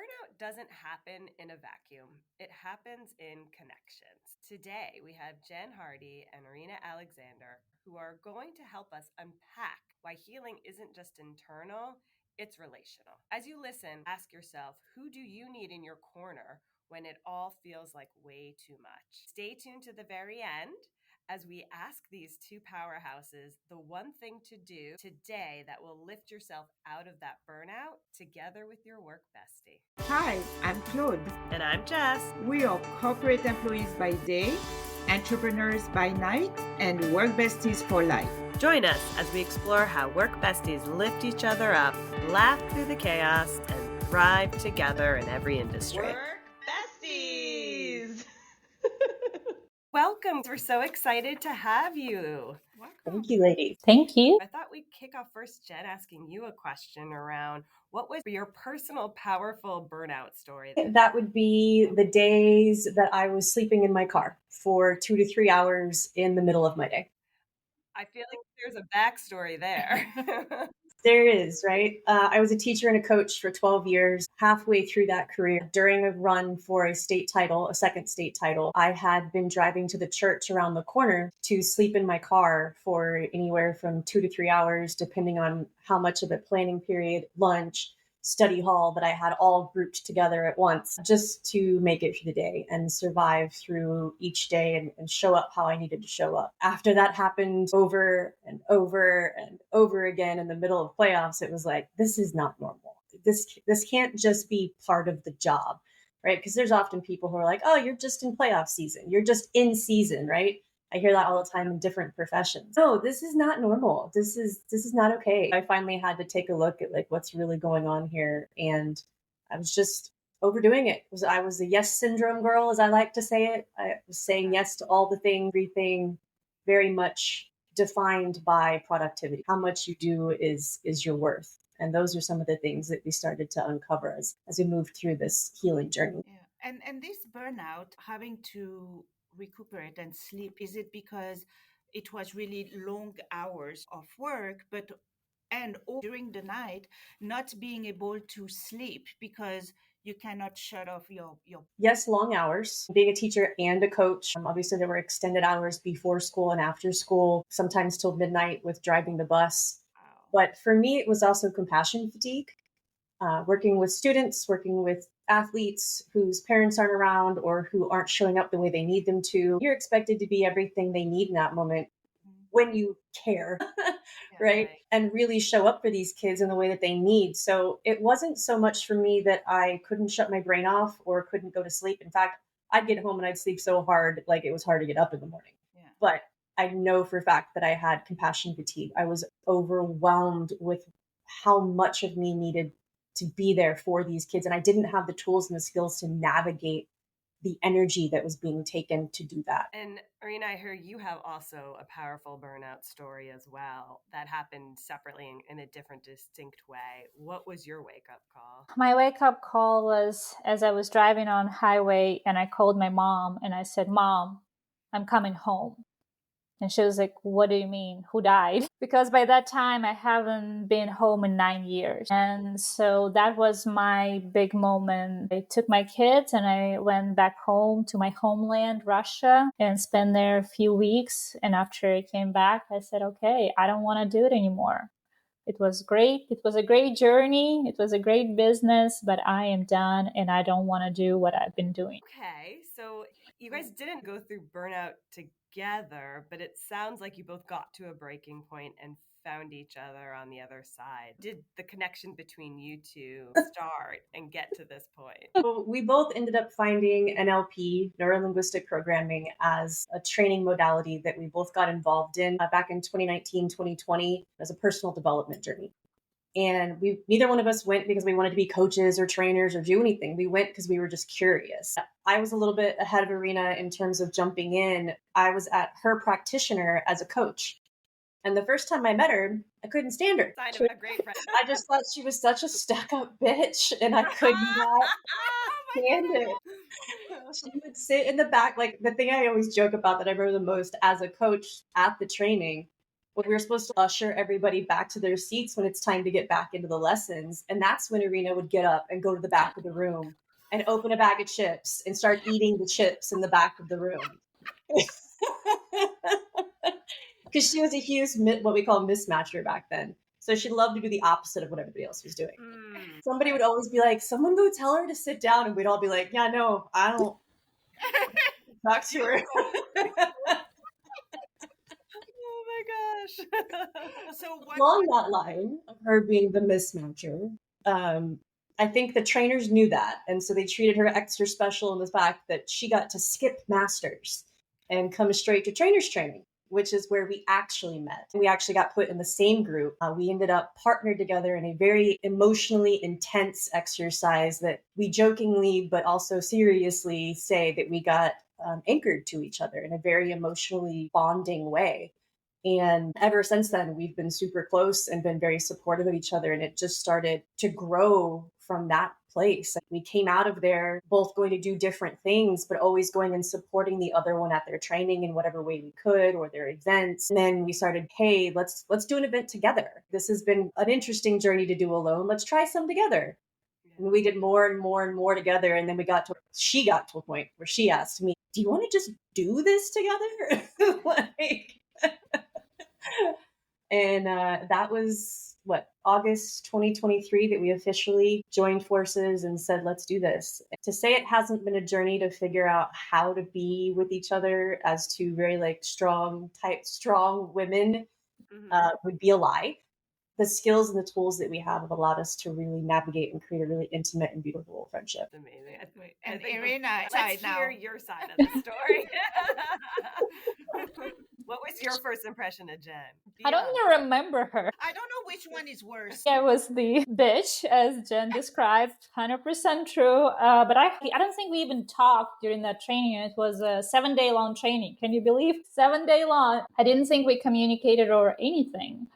Burnout doesn't happen in a vacuum. It happens in connections. Today, we have Jen Hardy and Irina Alexander who are going to help us unpack why healing isn't just internal, it's relational. As you listen, ask yourself, who do you need in your corner when it all feels like way too much? Stay tuned to the very end as we ask these two powerhouses the one thing to do today that will lift yourself out of that burnout together with your work bestie. Hi, I'm Claude. And I'm Jess. We are corporate employees by day, entrepreneurs by night, and work besties for life. Join us as we explore how work besties lift each other up, laugh through the chaos, and thrive together in every industry. Work besties! Welcome. We're so excited to have you. Welcome. Thank you, ladies. Thank you. I thought we'd kick off first, Jen, asking you a question around what was your personal, powerful burnout story? That would be the days that I was sleeping in my car for 2 to 3 hours in the middle of my day. I feel like there's a backstory there. There is, right? I was a teacher and a coach for 12 years. Halfway through that career, during a run for a state title, a second state title, I had been driving to the church around the corner to sleep in my car for anywhere from 2 to 3 hours, depending on how much of a planning period, lunch, study hall that I had all grouped together at once, just to make it through the day and survive through each day and show up how I needed to show up. After that happened over and over and over again in the middle of playoffs, it was like, this is not normal. This can't just be part of the job, right? Because there's often people who are like, oh, you're just in playoff season. You're just in season, right? I hear that all the time in different professions. No, this is not normal. This is not okay. I finally had to take a look at like what's really going on here. And I was just overdoing it. I was a yes syndrome girl, as I like to say it. I was saying yes to all the things, everything very much defined by productivity. How much you do is your worth. And those are some of the things that we started to uncover as we moved through this healing journey. Yeah. And this burnout, having to recuperate and sleep, is it because it was really long hours of work, and during the night not being able to sleep because you cannot shut off your Yes, long hours. Being a teacher and a coach, obviously there were extended hours before school and after school, sometimes till midnight with driving the bus. But for me, it was also compassion fatigue. Working with students, working with athletes whose parents aren't around or who aren't showing up the way they need them to. You're expected to be everything they need in that moment when you care, right? And really show up for these kids in the way that they need. So it wasn't so much for me that I couldn't shut my brain off or couldn't go to sleep. In fact, I'd get home and I'd sleep so hard, like it was hard to get up in the morning. Yeah. But I know for a fact that I had compassion fatigue. I was overwhelmed with how much of me needed to be there for these kids. And I didn't have the tools and the skills to navigate the energy that was being taken to do that. And Irina, I hear you have also a powerful burnout story as well that happened separately in a different, distinct way. What was your wake-up call? My wake-up call was as I was driving on highway and I called my mom and I said, Mom, I'm coming home. And she was like, what do you mean? Who died? Because by that time, I haven't been home in 9 years. And so that was my big moment. I took my kids and I went back home to my homeland, Russia, and spent there a few weeks. And after I came back, I said, okay, I don't want to do it anymore. It was great. It was a great journey. It was a great business, but I am done and I don't want to do what I've been doing. Okay, so you guys didn't go through burnout together, but it sounds like you both got to a breaking point and found each other on the other side. Did the connection between you two start and get to this point? So we both ended up finding NLP, neuro-linguistic programming, as a training modality that we both got involved in back in 2019, 2020 as a personal development journey. And neither one of us went because we wanted to be coaches or trainers or do anything. We went because we were just curious. I was a little bit ahead of Irina in terms of jumping in. I was at her practitioner as a coach. And the first time I met her, I couldn't stand her. Sign of a great friend. I just thought she was such a stuck-up bitch, and I could not stand it. She would sit in the back. Like, the thing I always joke about that I remember the most as a coach at the training when we were supposed to usher everybody back to their seats when it's time to get back into the lessons. And that's when Irina would get up and go to the back of the room and open a bag of chips and start eating the chips in the back of the room. Because she was a huge, what we call mismatcher back then. So she loved to do the opposite of what everybody else was doing. Somebody would always be like, someone go tell her to sit down. And we'd all be like, yeah, no, I don't talk to her. Oh my gosh. So Along that line of her being the mismatcher, I think the trainers knew that. And so they treated her extra special in the fact that she got to skip masters and come straight to trainers training, which is where we actually met. We actually got put in the same group. We ended up partnered together in a very emotionally intense exercise that we jokingly, but also seriously say that we got anchored to each other in a very emotionally bonding way. And ever since then, we've been super close and been very supportive of each other. And it just started to grow from that place. We came out of there both going to do different things, but always going and supporting the other one at their training in whatever way we could or their events. And then we started, hey, let's do an event together. This has been an interesting journey to do alone. Let's try some together. And we did more and more and more together. And then she got to a point where she asked me, do you want to just do this together? And that was August 2023 that we officially joined forces and said, let's do this. To say it hasn't been a journey to figure out how to be with each other as two very strong women would be a lie. The skills and the tools that we have allowed us to really navigate and create a really intimate and beautiful friendship. That's amazing. And Irina, let's hear your side of the story. What was your first impression of Jen? I don't even remember her. I don't know which one is worse. I was the bitch, as Jen described, 100% true. But I don't think we even talked during that training. It was a 7-day long training. Can you believe? 7-day long. I didn't think we communicated or anything.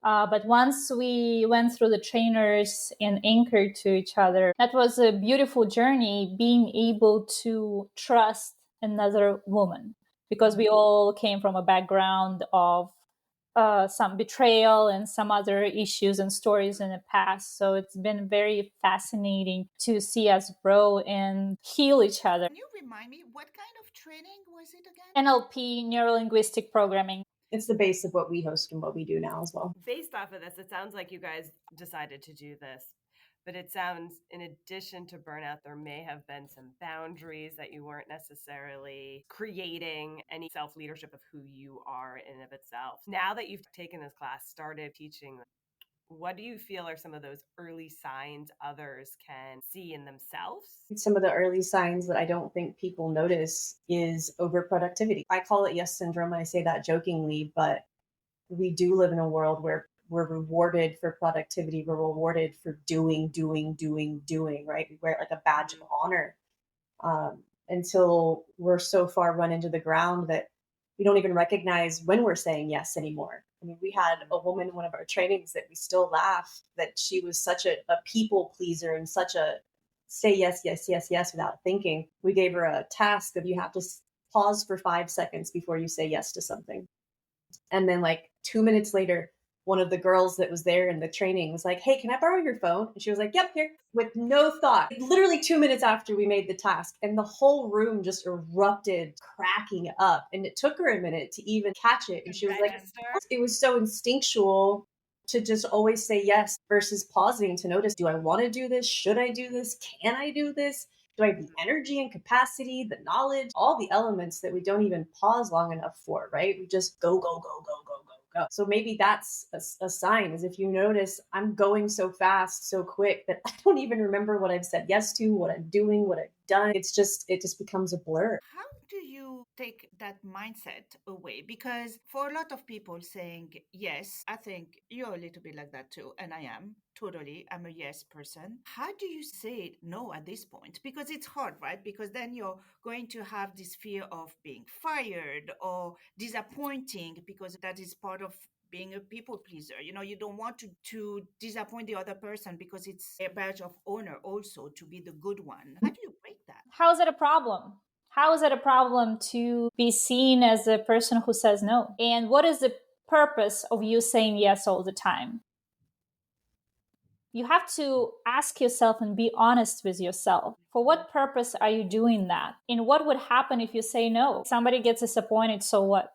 But once we went through the trainers and anchored to each other, that was a beautiful journey, being able to trust another woman, because we all came from a background of some betrayal and some other issues and stories in the past. So it's been very fascinating to see us grow and heal each other. Can you remind me, what kind of training was it again? NLP, neuro-linguistic programming. It's the base of what we host and what we do now as well. Based off of this, it sounds like you guys decided to do this. But it sounds, in addition to burnout, there may have been some boundaries that you weren't necessarily creating any self-leadership of who you are in and of itself. Now that you've taken this class, started teaching, what do you feel are some of those early signs others can see in themselves? Some of the early signs that I don't think people notice is overproductivity. I call it yes syndrome. I say that jokingly, but we do live in a world where we're rewarded for productivity. We're rewarded for doing, right? We wear it like a badge of honor until we're so far run into the ground that we don't even recognize when we're saying yes anymore. I mean, we had a woman in one of our trainings that we still laugh that she was such a people pleaser and such a say yes without thinking. We gave her a task of you have to pause for 5 seconds before you say yes to something. And then 2 minutes later, one of the girls that was there in the training was like, hey, can I borrow your phone? And she was like, yep, here, with no thought. Literally 2 minutes after we made the task, and the whole room just erupted cracking up. And it took her a minute to even catch it. And she was like, it was so instinctual to just always say yes versus pausing to notice, do I want to do this? Should I do this? Can I do this? Do I have the energy and capacity, the knowledge, all the elements that we don't even pause long enough for, right? We just go. So maybe that's a sign, is if you notice I'm going so fast, so quick that I don't even remember what I've said yes to, what I'm doing, what I've done. It just becomes a blur. How do you take that mindset away? Because for a lot of people saying yes, I think you're a little bit like that too. And I am totally, I'm a yes person. How do you say no at this point? Because it's hard, right? Because then you're going to have this fear of being fired or disappointing, because that is part of being a people pleaser. You don't want to disappoint the other person, because it's a badge of honor also to be the good one. How do you break that? How is it a problem? How is it a problem to be seen as a person who says no? And what is the purpose of you saying yes all the time? You have to ask yourself and be honest with yourself. For what purpose are you doing that? And what would happen if you say no? Somebody gets disappointed, so what?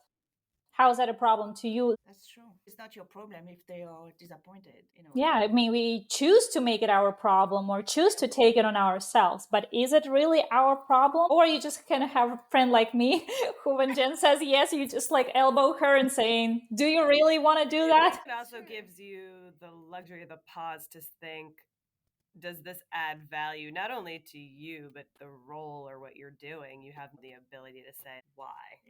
How is that a problem to you? That's true. It's not your problem if they are disappointed, in a way. Yeah, I mean, we choose to make it our problem or choose to take it on ourselves, but is it really our problem? Or you just kind of have a friend like me who, when Jen says yes, you just like elbow her and saying, do you really want to do that? It also gives you the luxury of the pause to think, does this add value not only to you but the role or what you're doing? You have the ability to say why,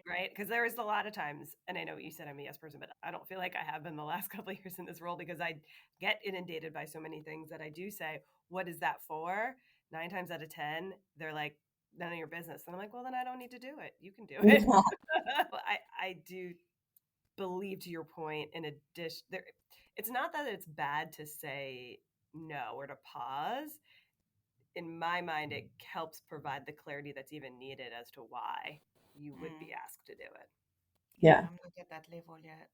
right? Because there is a lot of times, and I know you said I'm a yes person, but I don't feel like I have been the last couple of years in this role, because I get inundated by so many things that I do say, what is that for? 9 times out of 10 they're like, none of your business. And I'm like, well, then I don't need to do it, you can do it. I do believe, to your point, in addition, there, it's not that it's bad to say no or to pause. In my mind, it helps provide the clarity that's even needed as to why you would be asked to do it. Yeah. I'm not at that level yet.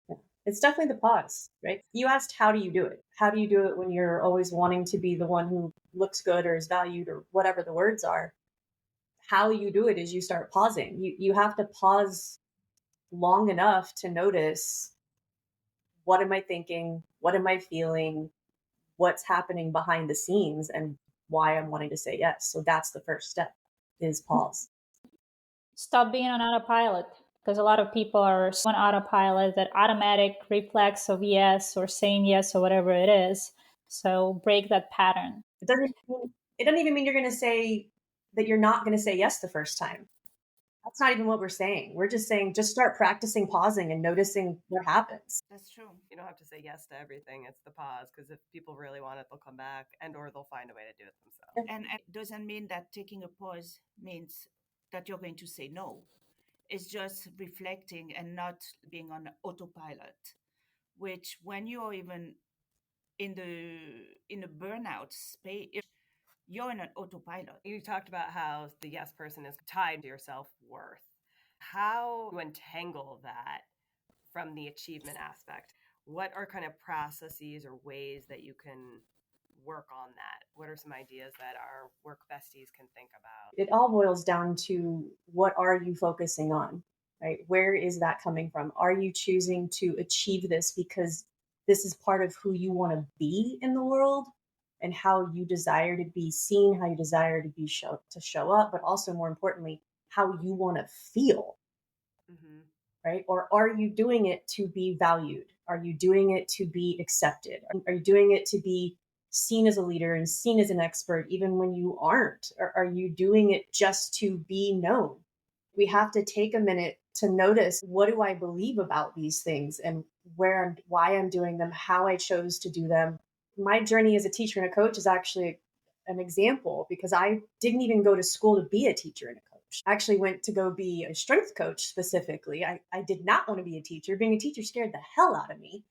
Yeah. It's definitely the pause, right? You asked, how do you do it? How do you do it when you're always wanting to be the one who looks good or is valued or whatever the words are? How you do it is you start pausing. You have to pause long enough to notice, what am I thinking? What am I feeling? What's happening behind the scenes and why I'm wanting to say yes. So that's the first step, is pause. Stop being on autopilot, because a lot of people are on autopilot, that automatic reflex of yes or saying yes or whatever it is. So break that pattern. It doesn't even mean you're going to say that you're not going to say yes the first time. That's not even what we're saying. We're just saying, just start practicing pausing and noticing what happens. That's true. You don't have to say yes to everything. It's the pause, because if people really want it, they'll come back, and or they'll find a way to do it themselves. And it doesn't mean that taking a pause means that you're going to say no. It's just reflecting and not being on autopilot, which when you're even in the burnout space, you're in an autopilot. You talked about how the yes person is tied to your self-worth. How to untangle that from the achievement aspect? What are kind of processes or ways that you can work on that? What are some ideas that our work besties can think about? It all boils down to, what are you focusing on, right? Where is that coming from? Are you choosing to achieve this because this is part of who you want to be in the world and how you desire to be seen, how you desire to be show up, but also more importantly, how you want to feel, right? Or are you doing it to be valued? Are you doing it to be accepted? Are you doing it to be seen as a leader and seen as an expert, even when you aren't? Or are you doing it just to be known? We have to take a minute to notice, what do I believe about these things and why I'm doing them, how I chose to do them. My journey as a teacher and a coach is actually an example, because I didn't even go to school to be a teacher and a coach. I actually went to go be a strength coach specifically. I did not want to be a teacher. Being a teacher scared the hell out of me.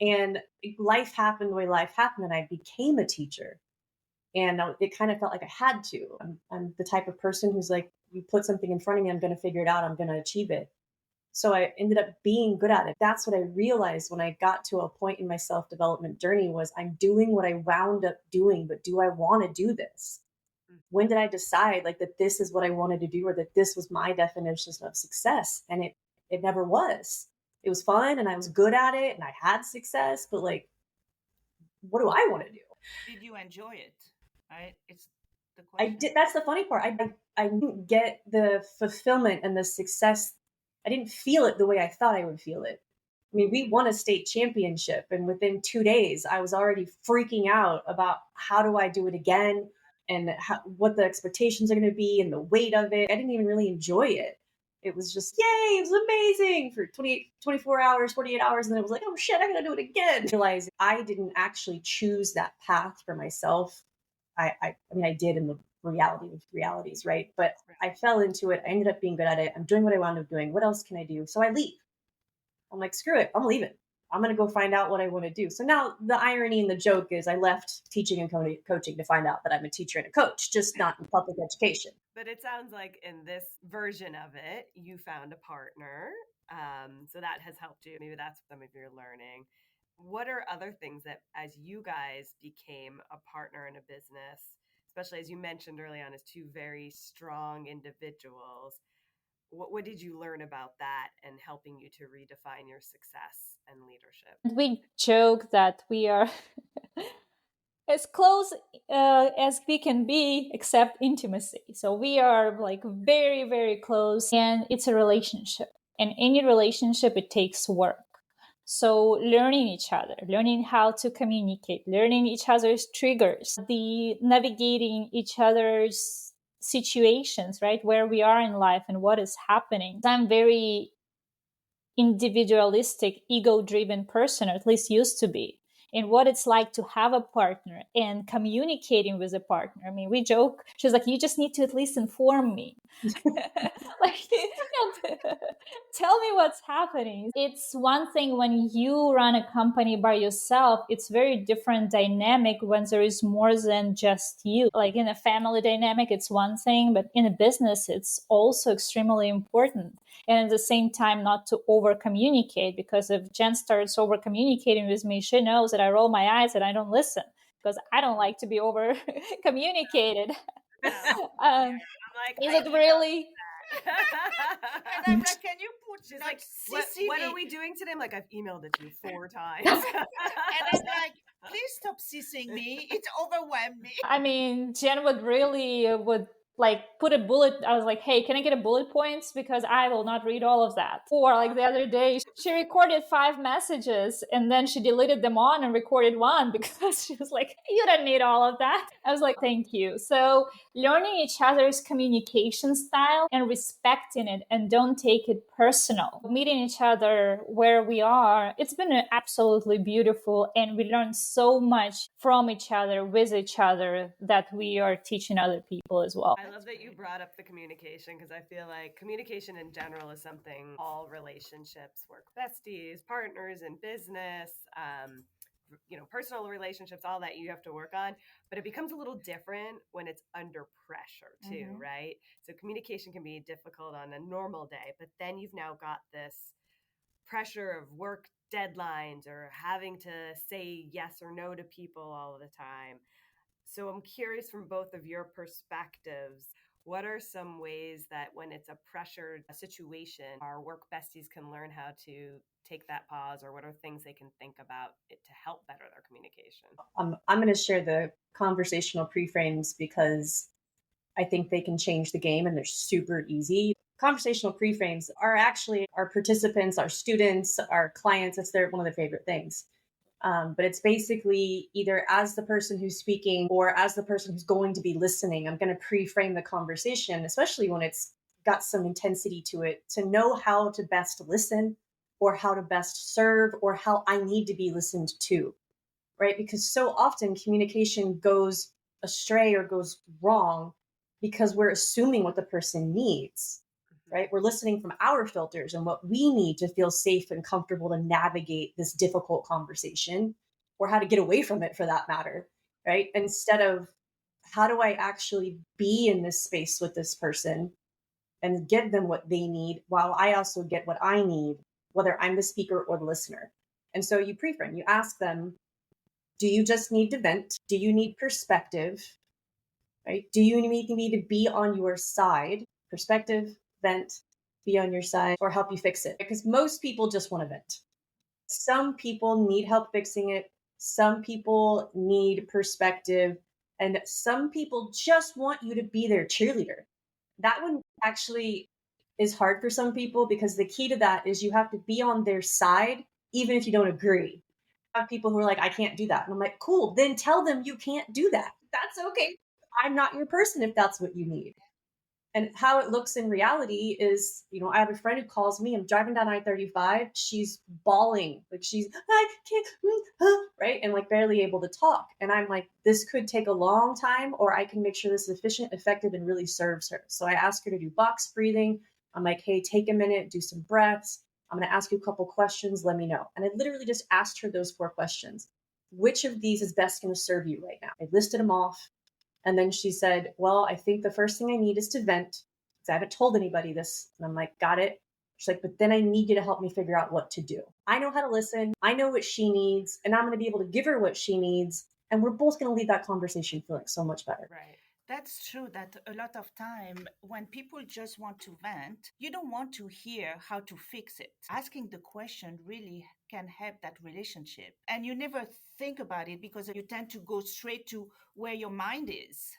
And life happened the way life happened, and I became a teacher. And it kind of felt like I had to. I'm the type of person who's like, you put something in front of me, I'm going to figure it out, I'm going to achieve it. So I ended up being good at it. That's what I realized when I got to a point in my self-development journey, was I'm doing what I wound up doing, but do I want to do this? When did I decide like that this is what I wanted to do, or that this was my definition of success? And it never was. It was fun and I was good at it and I had success, but like, what do I want to do? Did you enjoy it? Right? It's the question. I did. That's the funny part. I didn't get the fulfillment and the success. I didn't feel it the way I thought I would feel it. I mean, we won a state championship, and within 2 days, I was already freaking out about, how do I do it again, and what the expectations are going to be and the weight of it. I didn't even really enjoy it. It was just, yay, it was amazing for 24 hours, 48 hours. And then it was like, oh shit, I got to do it again. I realized I didn't actually choose that path for myself. I mean, I did in the reality of realities, right? But I fell into it. I ended up being good at it. I'm doing what I wound up doing. What else can I do? So I leave. I'm like, screw it. I'm leaving. I'm going to go find out what I want to do. So now the irony and the joke is, I left teaching and coaching to find out that I'm a teacher and a coach, just not in public education. But it sounds like in this version of it, you found a partner So that has helped you. Maybe that's some of your learning. What are other things that, as you guys became a partner in a business, especially as you mentioned early on, as two very strong individuals, what did you learn about that and helping you to redefine your success and leadership? We joke that we are as close as we can be, except intimacy. So we are like very, very close, and it's a relationship. And any relationship, it takes work. So learning each other, learning how to communicate, learning each other's triggers, the navigating each other's situations, right? Where we are in life and what is happening. I'm very individualistic, ego-driven person, or at least used to be, and what it's like to have a partner and communicating with a partner. I mean, we joke, she's like, you just need to at least inform me. Like, tell me what's happening. It's one thing when you run a company by yourself, it's very different dynamic when there is more than just you. Like in a family dynamic, it's one thing, but in a business, it's also extremely important. And at the same time, not to over communicate, because if Jen starts over communicating with me, she knows that I roll my eyes and I don't listen, because I don't like to be over communicated. No. um, I'm like, is I it really? And I'm like, can you put She's like like, what are CC me? we doing today? I'm like, I've emailed it to you 4 times. And I'm like, please stop CCing me. It's overwhelmed me. I mean, Jen would really would like put a bullet. I was like, hey, can I get a bullet points? Because I will not read all of that. Or like the other day, she recorded 5 messages and then she deleted them on and recorded one because she was like, you don't need all of that. I was like, thank you. So learning each other's communication style and respecting it, and don't take it personal. Meeting each other where we are, it's been absolutely beautiful, and we learn so much from each other, with each other, that we are teaching other people as well. I love that you brought up the communication, because I feel like communication in general is something all relationships, work besties, partners in business, personal relationships, all that you have to work on. But it becomes a little different when it's under pressure too, right? So communication can be difficult on a normal day, but then you've now got this pressure of work deadlines or having to say yes or no to people all the time. So I'm curious, from both of your perspectives, what are some ways that when it's a pressured situation, our work besties can learn how to take that pause, or what are things they can think about it to help better their communication? I'm going to share the conversational preframes because I think they can change the game and they're super easy. Conversational preframes are actually our participants, our students, our clients. It's one of their favorite things. But it's basically either as the person who's speaking or as the person who's going to be listening, I'm going to pre-frame the conversation, especially when it's got some intensity to it, to know how to best listen or how to best serve or how I need to be listened to, right? Because so often communication goes astray or goes wrong because we're assuming what the person needs, right? We're listening from our filters and what we need to feel safe and comfortable to navigate this difficult conversation, or how to get away from it for that matter, right? Instead of how do I actually be in this space with this person and give them what they need while I also get what I need, whether I'm the speaker or the listener. And so you pre-frame, you ask them, do you just need to vent? Do you need perspective? Right? Do you need me to be on your side? Perspective, vent, be on your side, or help you fix it? Because most people just want to vent. Some people need help fixing it. Some people need perspective. And some people just want you to be their cheerleader. That one actually is hard for some people because the key to that is you have to be on their side, even if you don't agree. Have people who are like, I can't do that. And I'm like, cool, then tell them you can't do that. That's okay. I'm not your person if that's what you need. And how it looks in reality is, I have a friend who calls me. I'm driving down I-35. She's bawling. Like I can't, right? And like barely able to talk. And I'm like, this could take a long time, or I can make sure this is efficient, effective, and really serves her. So I ask her to do box breathing. I'm like, hey, take a minute, do some breaths. I'm going to ask you a couple questions. Let me know. And I literally just asked her those 4 questions. Which of these is best going to serve you right now? I listed them off. And then she said, well, I think the first thing I need is to vent, because I haven't told anybody this. And I'm like, got it. She's like, but then I need you to help me figure out what to do. I know how to listen. I know what she needs, and I'm going to be able to give her what she needs. And we're both going to leave that conversation feeling so much better. Right. That's true that a lot of time when people just want to vent, you don't want to hear how to fix it. Asking the question really can help that relationship. And you never think about it because you tend to go straight to where your mind is.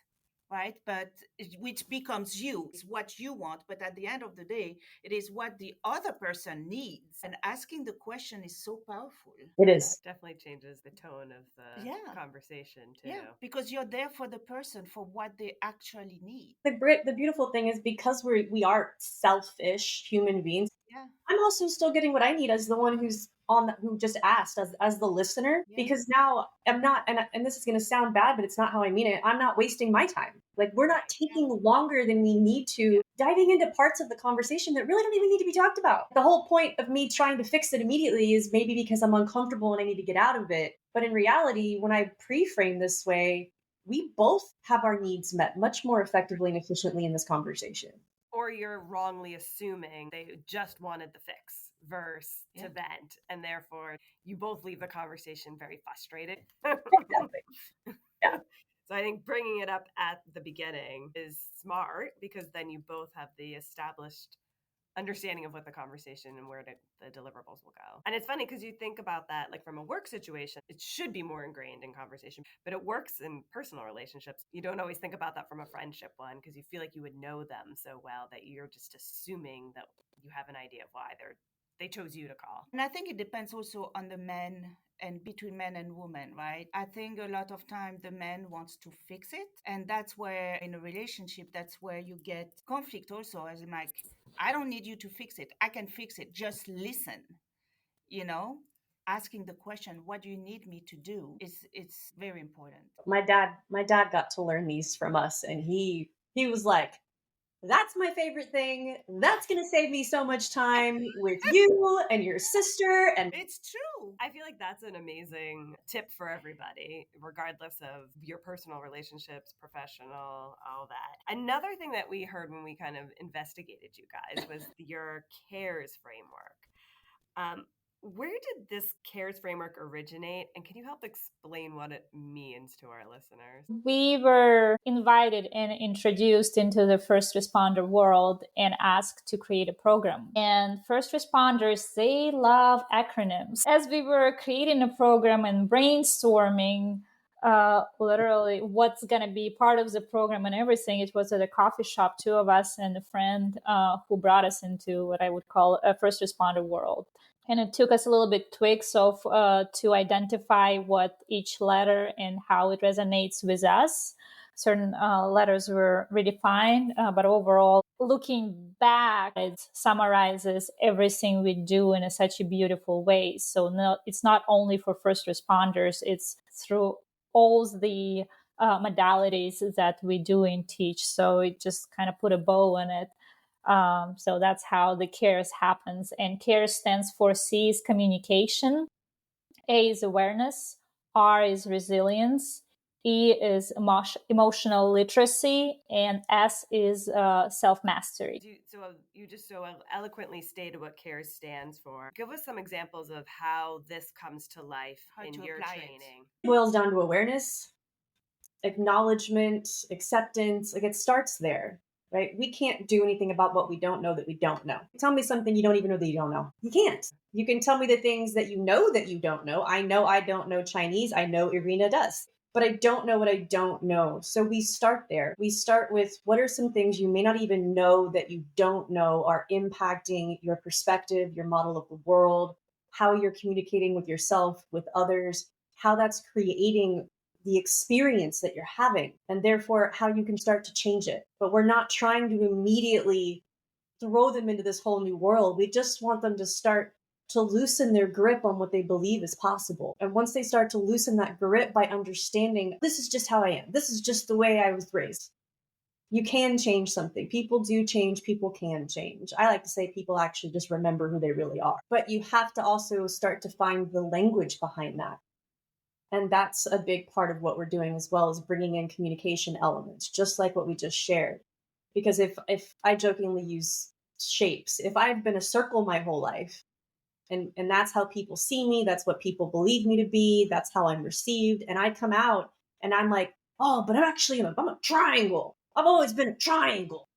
Right. But which becomes you, is what you want. But at the end of the day, it is what the other person needs. And asking the question is so powerful. It is. Definitely changes the tone of the Yeah. conversation too. Yeah, because you're there for the person for what they actually need. The beautiful thing is because we are selfish human beings, Yeah. I'm also still getting what I need as the one who's who just asked as the listener, Yeah. because now I'm not, and this is going to sound bad, but it's not how I mean it. I'm not wasting my time. Like, we're not taking longer than we need to diving into parts of the conversation that really don't even need to be talked about. The whole point of me trying to fix it immediately is maybe because I'm uncomfortable and I need to get out of it. But in reality, when I pre-frame this way, we both have our needs met much more effectively and efficiently in this conversation. Or you're wrongly assuming they just wanted the fix versus to vent, and therefore you both leave the conversation very frustrated. Exactly. Yeah. So I think bringing it up at the beginning is smart because then you both have the established understanding of what the conversation and where the deliverables will go. And it's funny because you think about that like from a work situation, it should be more ingrained in conversation, but it works in personal relationships. You don't always think about that from a friendship one because you feel like you would know them so well that you're just assuming that you have an idea of why they chose you to call. And I think it depends also on the men and between men and women, right? I think a lot of time the man wants to fix it. And that's where in a relationship, that's where you get conflict also, as in like, I don't need you to fix it. I can fix it. Just listen, you know? Asking the question, what do you need me to do, is it's very important. My dad got to learn these from us, and he was like, that's my favorite thing. That's going to save me so much time with you and your sister. And it's true. I feel like that's an amazing tip for everybody, regardless of your personal relationships, professional, all that. Another thing that we heard when we kind of investigated you guys was your CARES framework. Where did this CARES framework originate? And can you help explain what it means to our listeners? We were invited and introduced into the first responder world and asked to create a program. And first responders, they love acronyms. As we were creating a program and brainstorming, literally what's going to be part of the program and everything, it was at a coffee shop, two of us and a friend who brought us into what I would call a first responder world. And it took us a little bit tweaks of to identify what each letter and how it resonates with us. Certain letters were redefined, but overall, looking back, it summarizes everything we do in such a beautiful way. So it's not only for first responders; it's through all the modalities that we do and teach. So it just kind of put a bow on it. So that's how the CARES happens. And CARES stands for C is communication, A is awareness, R is resilience, E is emotional literacy, and S is self-mastery. So you just so eloquently stated what CARES stands for. Give us some examples of how this comes to life in your training. It boils down to awareness, acknowledgement, acceptance. Like, it starts there. Right? We can't do anything about what we don't know that we don't know. Tell me something you don't even know that you don't know. You can't. You can tell me the things that you know that you don't know. I know I don't know Chinese. I know Irina does. But I don't know what I don't know. So we start there. We start with what are some things you may not even know that you don't know are impacting your perspective, your model of the world, how you're communicating with yourself, with others, how that's creating the experience that you're having, and therefore how you can start to change it. But we're not trying to immediately throw them into this whole new world. We just want them to start to loosen their grip on what they believe is possible. And once they start to loosen that grip by understanding, this is just how I am, this is just the way I was raised, you can change something. People do change. People can change. I like to say people actually just remember who they really are. But you have to also start to find the language behind that. And that's a big part of what we're doing, as well as bringing in communication elements, just like what we just shared. Because if I jokingly use shapes. If I've been a circle my whole life, and that's how people see me, that's what people believe me to be, that's how I'm received, and I come out and I'm like, oh, but I'm a triangle. I've always been a triangle.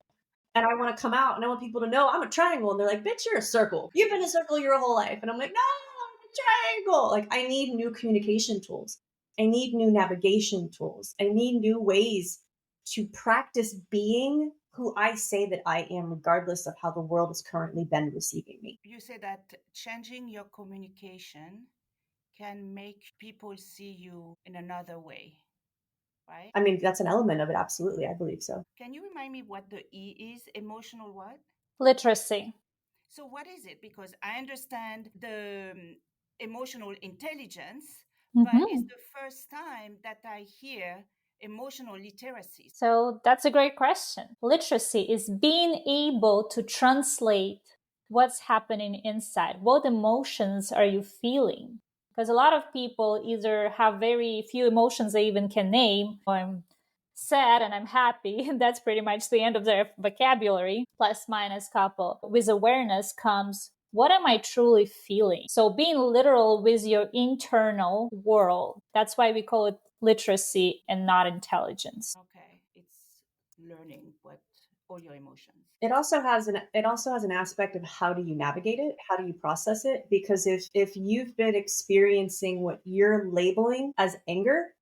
And I want to come out and I want people to know I'm a triangle. And they're like, bitch, you're a circle. You've been a circle your whole life. And I'm like, no, I'm a triangle. Like, I need new communication tools. I need new navigation tools. I need new ways to practice being who I say that I am, regardless of how the world has currently been receiving me. You say that changing your communication can make people see you in another way, right? I mean, that's an element of it. Absolutely. I believe so. Can you remind me what the E is? Emotional what? Literacy. So, what is it? Because I understand the emotional intelligence, but it's Mm-hmm. the first time that I hear emotional literacy. So that's a great question. Literacy is being able to translate what's happening inside. What emotions are you feeling? Because a lot of people either have very few emotions they even can name, or I'm sad and I'm happy. And that's pretty much the end of their vocabulary, plus minus couple. With awareness comes, what am I truly feeling? So being literal with your internal world. That's why we call it literacy and not intelligence. Okay, it's learning what all your emotions. It also has an aspect of how do you navigate it? How do you process it? Because if you've been experiencing what you're labeling as anger,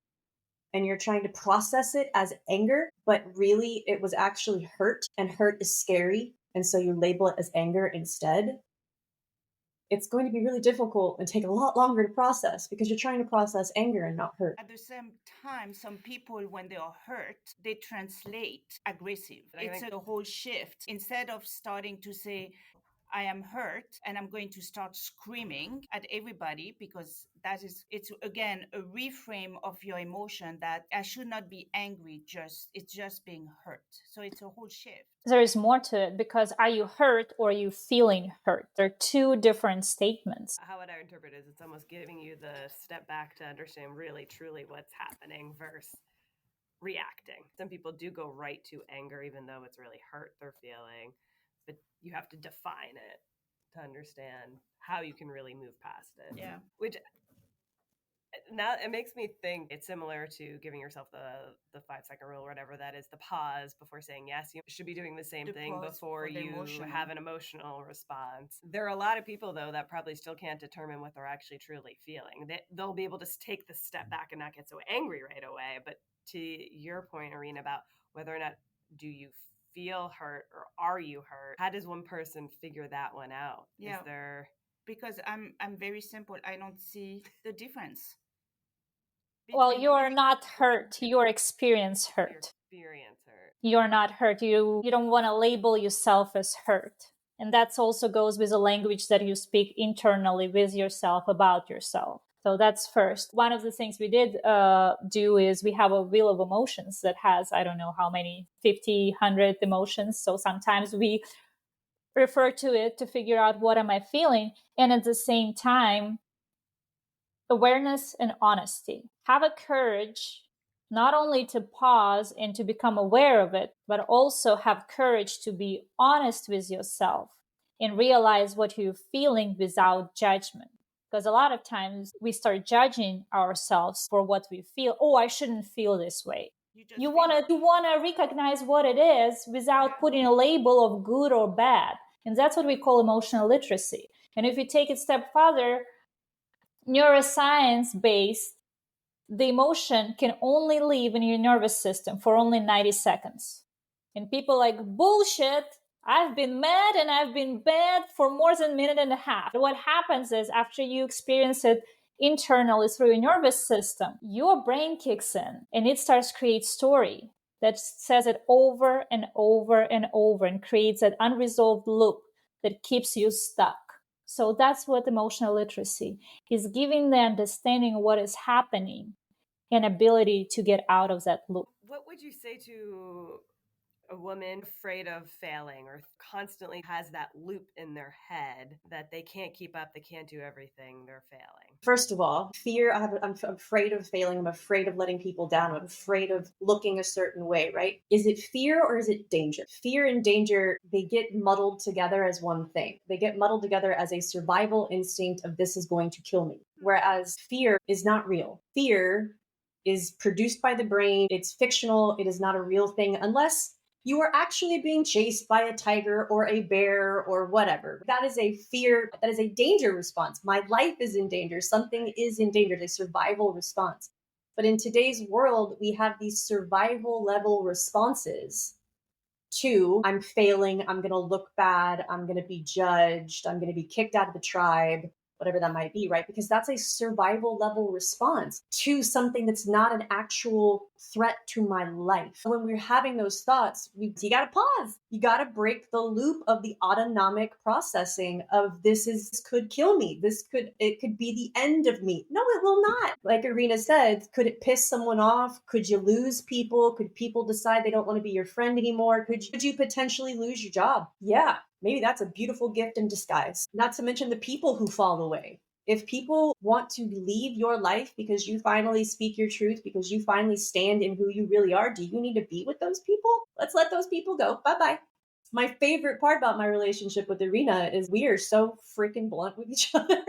and you're trying to process it as anger, but really it was actually hurt, and hurt is scary, and so you label it as anger instead, it's going to be really difficult and take a lot longer to process because you're trying to process anger and not hurt. At the same time, some people, when they are hurt, they translate aggressive. It's a whole shift. Instead of starting to say, I am hurt and I'm going to start screaming at everybody, because it's again a reframe of your emotion that I should not be angry, it's just being hurt. So it's a whole shift. There is more to it, because are you hurt or are you feeling hurt? They're two different statements. How would I interpret it is it's almost giving you the step back to understand really truly what's happening versus reacting. Some people do go right to anger even though it's really hurt they're feeling, but you have to define it to understand how you can really move past it. Yeah. Which now it makes me think it's similar to giving yourself the 5-second rule or whatever that is, the pause before saying yes. You should be doing the same thing before you have an emotional response. There are a lot of people though that probably still can't determine what they're actually truly feeling. They'll be able to take the step back and not get so angry right away. But to your point, Irina, about whether or not do you feel hurt or are you hurt, how does one person figure that one out? Yeah. Is there Because I'm very simple. I don't see the difference. Well, you're not hurt. Your experience hurt. You're not hurt. You don't want to label yourself as hurt. And that also goes with the language that you speak internally with yourself about yourself. So that's first. One of the things we did do is we have a wheel of emotions that has, I don't know how many, 50, 100 emotions. So sometimes we refer to it to figure out what am I feeling. And at the same time, awareness and honesty. Have a courage not only to pause and to become aware of it, but also have courage to be honest with yourself and realize what you're feeling without judgment. Because a lot of times we start judging ourselves for what we feel. Oh, I shouldn't feel this way. You want to recognize what it is without putting a label of good or bad. And that's what we call emotional literacy. And if you take it a step further, neuroscience based, the emotion can only live in your nervous system for only 90 seconds. And people like, bullshit, I've been mad and I've been bad for more than a minute and a half. What happens is after you experience it internally through your nervous system, your brain kicks in and it starts to create story that says it over and over and over and creates an unresolved loop that keeps you stuck. So that's what emotional literacy is, giving the understanding of what is happening and ability to get out of that loop. What would you say to a woman afraid of failing or constantly has that loop in their head that they can't keep up, they can't do everything, they're failing? First of all, fear, I'm afraid of failing. I'm afraid of letting people down. I'm afraid of looking a certain way, right? Is it fear or is it danger? Fear and danger, they get muddled together as one thing. They get muddled together as a survival instinct of this is going to kill me. Whereas fear is not real. Fear is produced by the brain. It's fictional. It is not a real thing unless you are actually being chased by a tiger or a bear or whatever. That is a fear. That is a danger response. My life is in danger. Something is in danger. It's a survival response. But in today's world, we have these survival level responses to I'm failing, I'm going to look bad, I'm going to be judged, I'm going to be kicked out of the tribe, whatever that might be, right? Because that's a survival level response to something that's not an actual threat to my life. When we're having those thoughts, you got to pause. You got to break the loop of the autonomic processing of this could kill me. It could be the end of me. No, it will not. Like Irina said, could it piss someone off? Could you lose people? Could people decide they don't want to be your friend anymore? Could you potentially lose your job? Yeah, maybe that's a beautiful gift in disguise. Not to mention the people who fall away. If people want to leave your life because you finally speak your truth, because you finally stand in who you really are, do you need to be with those people? Let's let those people go. Bye-bye. My favorite part about my relationship with Irina is we are so freaking blunt with each other.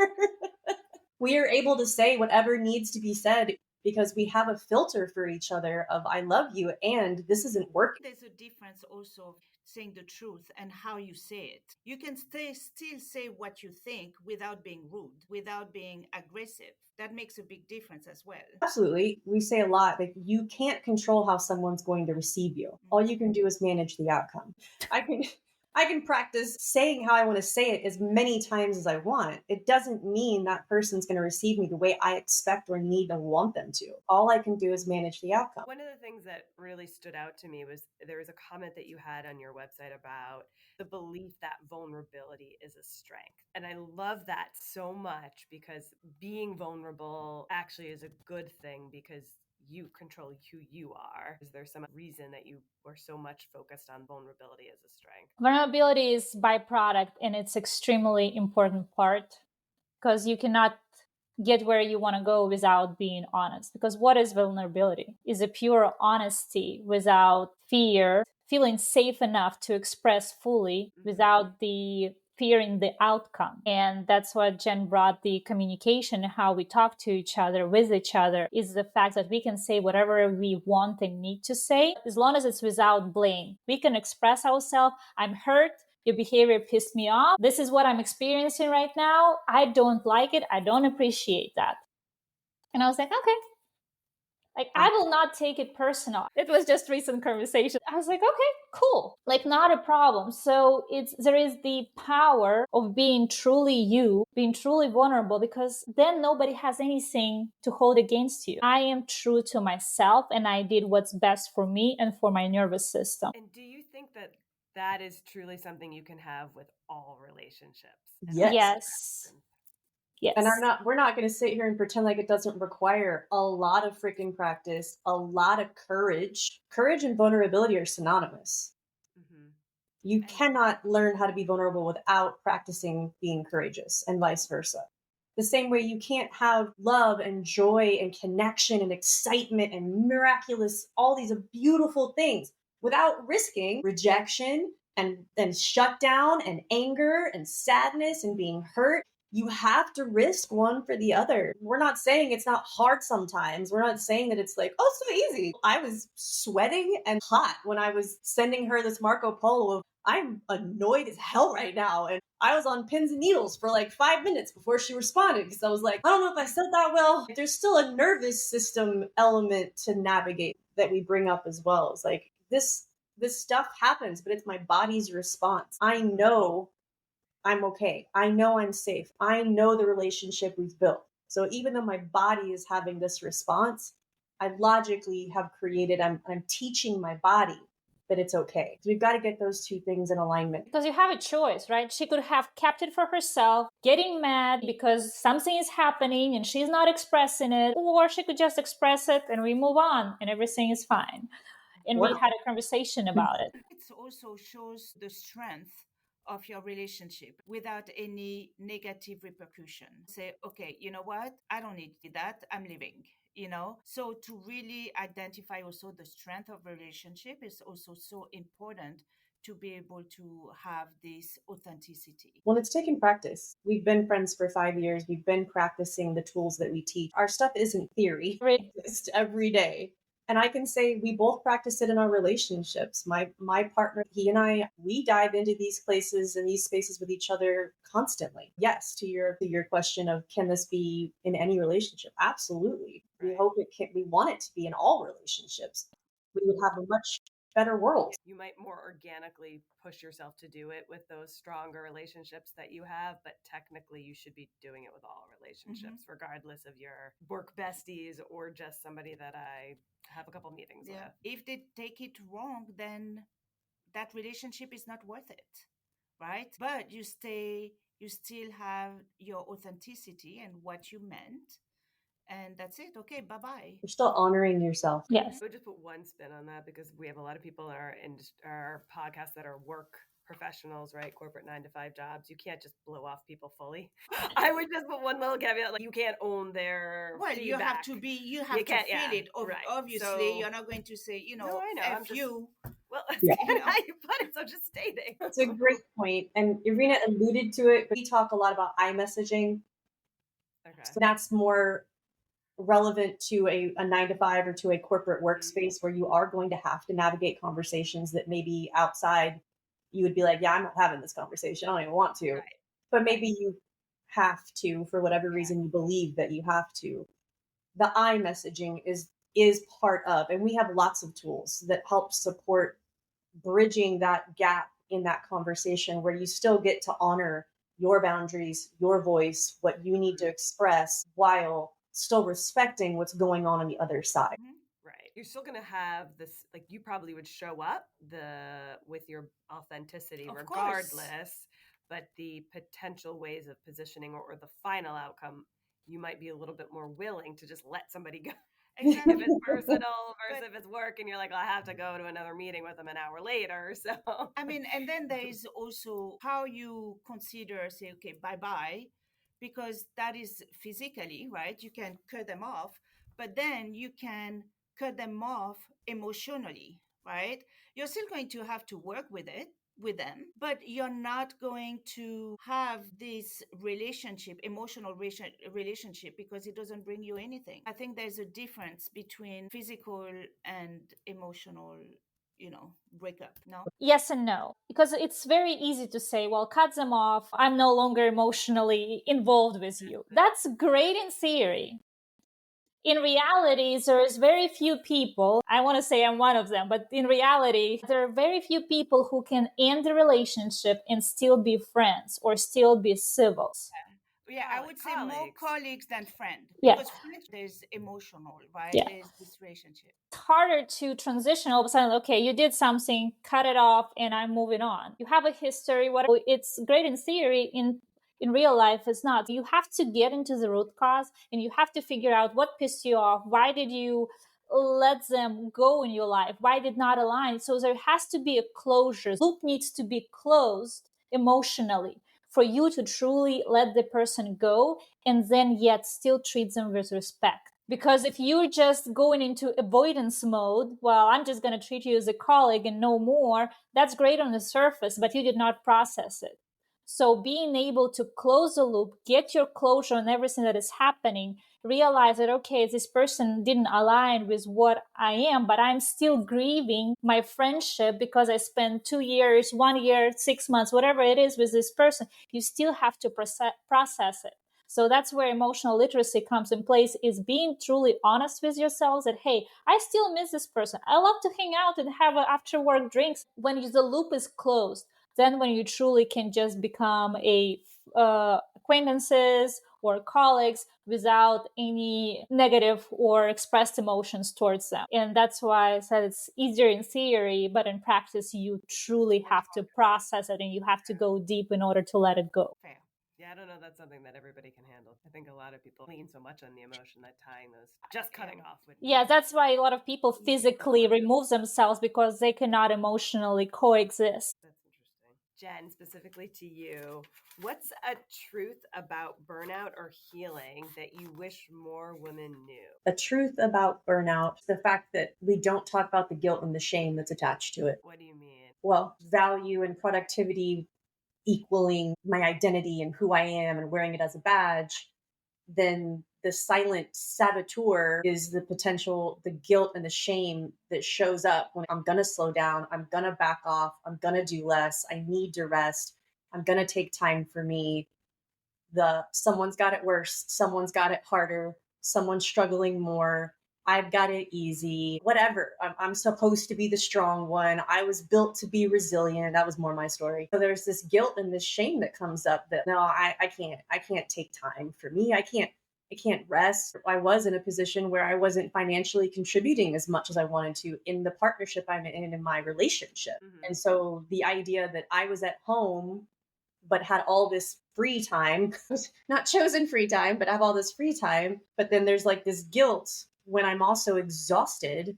We are able to say whatever needs to be said because we have a filter for each other of I love you and this isn't working. There's a difference also of saying the truth and how you say it. You can still say what you think without being rude, without being aggressive. That makes a big difference as well. Absolutely. We say a lot, like you can't control how someone's going to receive you. All you can do is manage the outcome. I can practice saying how I want to say it as many times as I want. It doesn't mean that person's going to receive me the way I expect or need or want them to. All I can do is manage the outcome. One of the things that really stood out to me was there was a comment that you had on your website about the belief that vulnerability is a strength. And I love that so much because being vulnerable actually is a good thing because you control who you are. Is there some reason that you were so much focused on vulnerability as a strength? Vulnerability is byproduct and it's extremely important part because you cannot get where you want to go without being honest. Because what is vulnerability? Is a pure honesty without fear, feeling safe enough to express fully without the fearing the outcome. And that's what Jen brought, the communication, how we talk to each other, with each other, is the fact that we can say whatever we want and need to say, as long as it's without blame. We can express ourselves. I'm hurt. Your behavior pissed me off. This is what I'm experiencing right now. I don't like it. I don't appreciate that. And I was like, okay. Like, I will not take it personal. It was just recent conversation. I was like, okay, cool. Like, not a problem. So there is the power of being truly you, being truly vulnerable, because then nobody has anything to hold against you. I am true to myself and I did what's best for me and for my nervous system. And do you think that that is truly something you can have with all relationships? Yes. Yes. And we're not going to sit here and pretend like it doesn't require a lot of freaking practice, a lot of courage. Courage and vulnerability are synonymous. Mm-hmm. You cannot learn how to be vulnerable without practicing being courageous and vice versa. The same way you can't have love and joy and connection and excitement and miraculous, all these beautiful things without risking rejection and shutdown and anger and sadness and being hurt. You have to risk one for the other. We're not saying it's not hard sometimes. We're not saying that it's like, oh, so easy. I was sweating and hot when I was sending her this Marco Polo of, I'm annoyed as hell right now. And I was on pins and needles for like 5 minutes before she responded because I was like, I don't know if I said that well. There's still a nervous system element to navigate that we bring up as well. It's like this stuff happens, but it's my body's response. I know I'm okay. I know I'm safe. I know the relationship we've built. So even though my body is having this response, I logically have created, I'm teaching my body that it's okay. So we've got to get those two things in alignment. Because you have a choice, right? She could have kept it for herself, getting mad because something is happening and she's not expressing it, or she could just express it and we move on and everything is fine. and we had a conversation about it. It also shows the strength of your relationship without any negative repercussion. Say, okay, you know what? I don't need that. I'm leaving. So to really identify also the strength of relationship is also so important to be able to have this authenticity. Well, it's taken practice. We've been friends for 5 years. We've been practicing the tools that we teach. Our stuff isn't theory, just every day. And I can say we both practice it in our relationships. My partner, he and I, we dive into these places and these spaces with each other constantly. Yes, to your question of can this be in any relationship? Absolutely. We hope it can. We want it to be in all relationships. We would have a much better world. You might more organically push yourself to do it with those stronger relationships that you have, but technically you should be doing it with all relationships, regardless of your work besties or just somebody that I have a couple meetings with. If they take it wrong, then that relationship is not worth it, right? But you still have your authenticity and what you meant, and that's it. Okay, bye-bye. You're still honoring yourself. Yes. I would just put one spin on that because we have a lot of people in our podcast that are work professionals, right? Corporate 9-to-5 jobs. You can't just blow off people fully. I would just put one little caveat, like you can't own their feedback. You have to feel it. Right. Obviously, so, you're not going to say, no, I know, F you. Well, that's how you put it. So just stating. It's a great point. And Irina alluded to it, but we talk a lot about iMessaging. Okay. So that's more relevant to a 9-to-5 or to a corporate workspace where you are going to have to navigate conversations that maybe outside you would be like, yeah, I'm not having this conversation. I don't even want to. Right. But maybe you have to for whatever reason you believe that you have to. The iMessaging is part of, and we have lots of tools that help support bridging that gap in that conversation where you still get to honor your boundaries, your voice, what you need to express while still respecting what's going on the other side. Right. You're still going to have this, like you probably would show up with your authenticity regardless, but the potential ways of positioning or the final outcome, you might be a little bit more willing to just let somebody go. Exactly. If it's personal versus if it's work and you're like, well, I have to go to another meeting with them an hour later. So, I mean, and then there is also how you consider, say, okay, bye-bye, because that is physically, right? You can cut them off, but then you can cut them off emotionally, right? You're still going to have to work with them, but you're not going to have this emotional relationship, because it doesn't bring you anything. I think there's a difference between physical and emotional breakup. No? Yes and no. Because it's very easy to say, well, cut them off. I'm no longer emotionally involved with you. That's great in theory. In reality, there's very few people, I want to say I'm one of them, but in reality, there are very few people who can end the relationship and still be friends or still be civil. Yeah, I would say more colleagues than friends. Yeah. Because friends, there's emotional, right? Yeah. There's this relationship. It's harder to transition all of a sudden, okay, you did something, cut it off, and I'm moving on. You have a history, whatever. It's great in theory, in real life, it's not. You have to get into the root cause and you have to figure out what pissed you off. Why did you let them go in your life? Why did not align? So there has to be a closure. Loop needs to be closed emotionally for you to truly let the person go and then yet still treat them with respect. Because if you're just going into avoidance mode, well, I'm just going to treat you as a colleague and no more, that's great on the surface, but you did not process it. So being able to close the loop, get your closure on everything that is happening, realize that, okay, this person didn't align with what I am, but I'm still grieving my friendship because I spent 2 years, 1 year, 6 months, whatever it is with this person. You still have to process it. So that's where emotional literacy comes in place, is being truly honest with yourselves that, hey, I still miss this person. I love to hang out and have after work drinks. When the loop is closed, then when you truly can just become acquaintances or colleagues without any negative or expressed emotions towards them. And that's why I said it's easier in theory, but in practice, you truly have to process it and you have to go deep in order to let it go. Fair. Yeah, I don't know. That's something that everybody can handle. I think a lot of people lean so much on the emotion that tying those, just cutting off would. Yeah, that's why a lot of people physically remove themselves because they cannot emotionally coexist. That's interesting. Jen, specifically to you, what's a truth about burnout or healing that you wish more women knew? The truth about burnout, the fact that we don't talk about the guilt and the shame that's attached to it. What do you mean? Well, value and productivity equaling my identity and who I am and wearing it as a badge, then the silent saboteur is the potential, the guilt and the shame that shows up when I'm going to slow down, I'm going to back off, I'm going to do less, I need to rest, I'm going to take time for me. The someone's got it worse, someone's got it harder, someone's struggling more, I've got it easy, whatever. I'm supposed to be the strong one. I was built to be resilient. That was more my story. So there's this guilt and this shame that comes up that no, I can't take time for me. I can't rest. I was in a position where I wasn't financially contributing as much as I wanted to in the partnership I'm in my relationship. Mhm. And so the idea that I was at home but had all this free time, not chosen free time, but I have all this free time. But then there's like this guilt when I'm also exhausted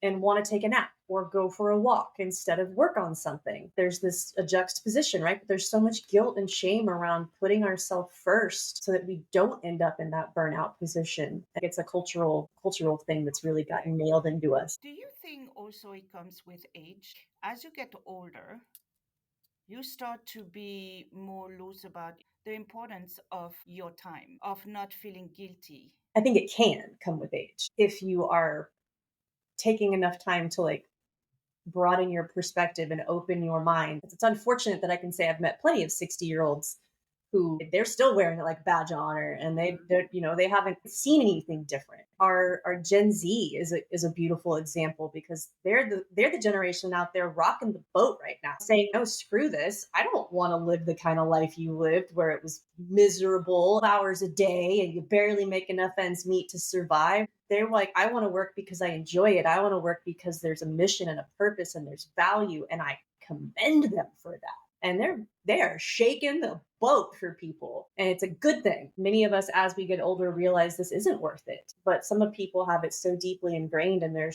and want to take a nap or go for a walk instead of work on something. There's this a juxtaposition, right? But there's so much guilt and shame around putting ourselves first so that we don't end up in that burnout position. It's a cultural thing that's really gotten nailed into us. Do you think also it comes with age? As you get older, you start to be more loose about the importance of your time, of not feeling guilty. I think it can come with age if you are taking enough time to like broaden your perspective and open your mind. It's unfortunate that I can say I've met plenty of 60-year-olds who they're still wearing it like badge of honor and they haven't seen anything different. Our Gen Z is a beautiful example because they're the generation out there rocking the boat right now, saying, no, screw this. I don't want to live the kind of life you lived where it was miserable hours a day and you barely make enough ends meet to survive. They're like, I want to work because I enjoy it. I want to work because there's a mission and a purpose and there's value. And I commend them for that. And they are shaking the boat for people. And it's a good thing. Many of us, as we get older, realize this isn't worth it. But some of people have it so deeply ingrained and they're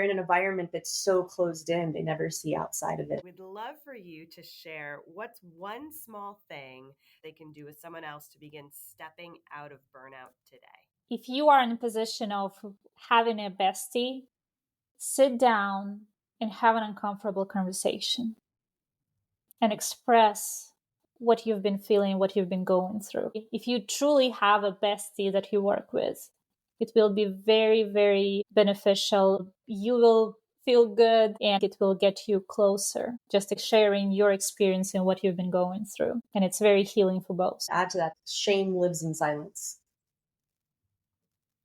in an environment that's so closed in, they never see outside of it. We'd love for you to share what's one small thing they can do with someone else to begin stepping out of burnout today. If you are in a position of having a bestie, sit down and have an uncomfortable conversation and express what you've been feeling, what you've been going through. If you truly have a bestie that you work with, it will be very, very beneficial. You will feel good and it will get you closer, just sharing your experience and what you've been going through. And it's very healing for both. Add to that, shame lives in silence.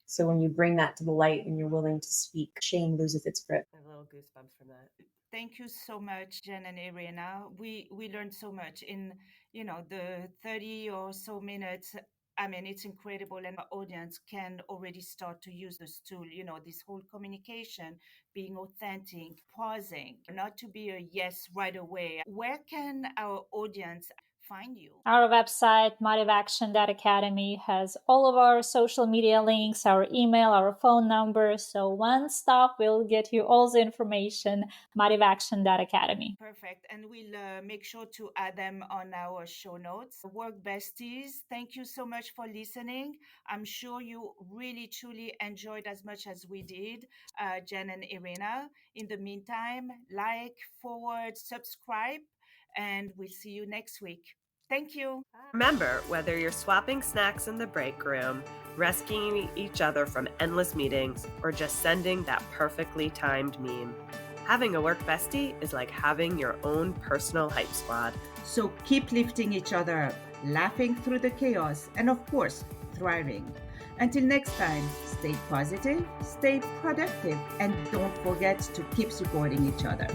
So when you bring that to the light and you're willing to speak, shame loses its grip. I have little goosebumps from that. Thank you so much, Jen and Irina. We learned so much in, the 30 or so minutes. I mean, it's incredible. And our audience can already start to use this tool, this whole communication, being authentic, pausing, not to be a yes right away. Where can our audience find you? Our website, MotivAction.academy, has all of our social media links, our email, our phone number. So one stop will get you all the information, MotivAction.academy. Perfect. And we'll make sure to add them on our show notes. Work besties, thank you so much for listening. I'm sure you really, truly enjoyed as much as we did, Jen and Irina. In the meantime, like, forward, subscribe, and we'll see you next week. Thank you. Remember, whether you're swapping snacks in the break room, rescuing each other from endless meetings, or just sending that perfectly timed meme, having a work bestie is like having your own personal hype squad. So keep lifting each other up, laughing through the chaos, and of course, thriving. Until next time, stay positive, stay productive, and don't forget to keep supporting each other.